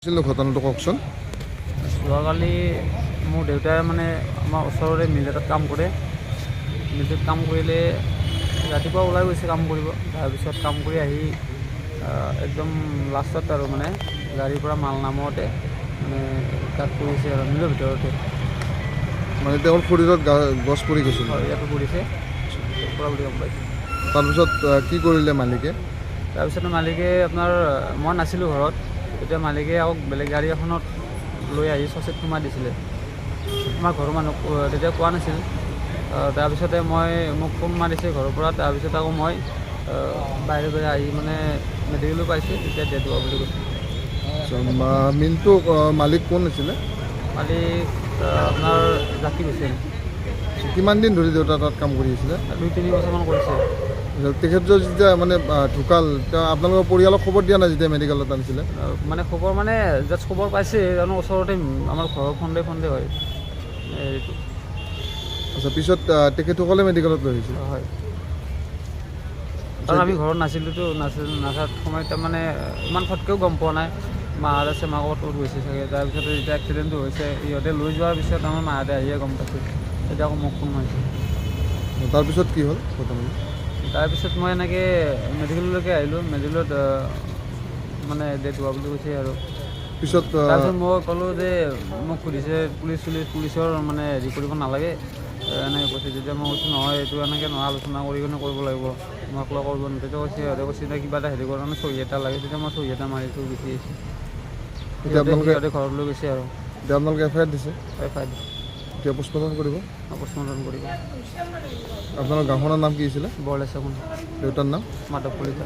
ঘটনাটো কওকচোন। যোৱাকালি মোৰ দেউতাই মানে আমাৰ ওচৰৰে মিল এটাত কাম কৰে। মিলটোত কাম কৰিলে ৰাতিপুৱা ওলাই গৈছে কাম কৰিব। তাৰপিছত কাম কৰি আহি একদম লাষ্টত আৰু মানে গাড়ীৰ পৰা মাল নামোতে মানে গাত পৰিছে আৰু মিলৰ ভিতৰতে। মানে তেওঁৰ শৰীৰত গছ পৰি গৈছিল। হয়, ইয়াতো পৰিছে পৰা বুলি গম পাইছোঁ। তাৰপিছত কি কৰিলে মালিকে? তাৰপিছত মালিকে আপোনাৰ মই নাছিলোঁ ঘৰত, তেতিয়া মালিকে আকৌ বেলেগ গাড়ী এখনত লৈ আহি চচত সোমাই দিছিলে। আমাৰ ঘৰৰ মানুহ তেতিয়া কোৱা নাছিল। তাৰপিছতে মোক ফোন মাৰিছে ঘৰৰ পৰা। তাৰপিছত আকৌ মই বাহিৰে আহি মানে মেডিকেলো পাইছোঁ, তেতিয়া ডেথ হোৱা বুলি কৈছে। মিলটো মালিক কোন আছিলে? মালিক আপোনাৰ জাকিৰ হুছেইন। কিমান দিন ধৰি দেউতা তাত কাম কৰি আছিলে? 2-3 বছৰমান কৰিছে। তেখেত যেতিয়া মানে ঢুকাল, তেওঁ আপোনালোকৰ পৰিয়ালক খবৰ দিয়া নাই যেতিয়া মেডিকেলত আনিছিলে? মানে খবৰ মানে জাষ্ট খবৰ পাইছে, জানো ওচৰতে আমাৰ ঘৰৰ ফন্দে হয় এইটো। আচ্ছা, পিছত তেখেতসকলে মেডিকেলত লৈ আহিছিল? হয়, কাৰণ আমি ঘৰত নাছিলোঁতো, নাথাক সময়ত মানে ইমান ফটকেও গম পোৱা নাই। মাহঁত আছে, মাকত গৈছে চাগে। তাৰপিছত যেতিয়া এক্সিডেণ্টটো হৈছে, ইহঁতে লৈ যোৱাৰ পিছত আমাৰ মাহঁতে আহিয়ে গম পাইছে। তেতিয়া আকৌ মোক ফোন মাৰিছে। তাৰপিছত কি হ'ল ঘটনাটো? তাৰপিছত মই এনেকৈ মেডিকেললৈকে আহিলোঁ। মেডিকেলত মানে ডেথ হোৱা বুলি কৈছে আৰু। পিছত তাৰপিছত মই ক'লোঁ যে মোক সুধিছে পুলিচৰ মানে হেৰি কৰিব নালাগে এনেকৈ কৈছে। তেতিয়া মই কৈছোঁ নহয়, এইটো এনেকৈ নহয়, আলোচনা কৰি কিনে কৰিব লাগিব, মই অকলে কৰিব নোৱাৰোঁ। তেতিয়া কৈছে সিহঁতে কৈছে যে কিবা এটা হেৰি কৰাৰ কাৰণে চহী এটা লাগে। তেতিয়া মই চহী এটা মাৰিছোঁ, গুচি আহিছোঁ। সিহঁতে ঘৰত লৈ গৈছে আৰু। এতিয়া আপোনালোকে FIR দিছে? FIR দিছে। এতিয়া পোষ্টমৰ্টম কৰিব? পোষ্টমৰ্টম কৰিব। আপোনাৰ গাঁওখনৰ নাম কি আছিলে? বৰলেছা। দেউতাৰ নাম? মাধৱ কলিতা।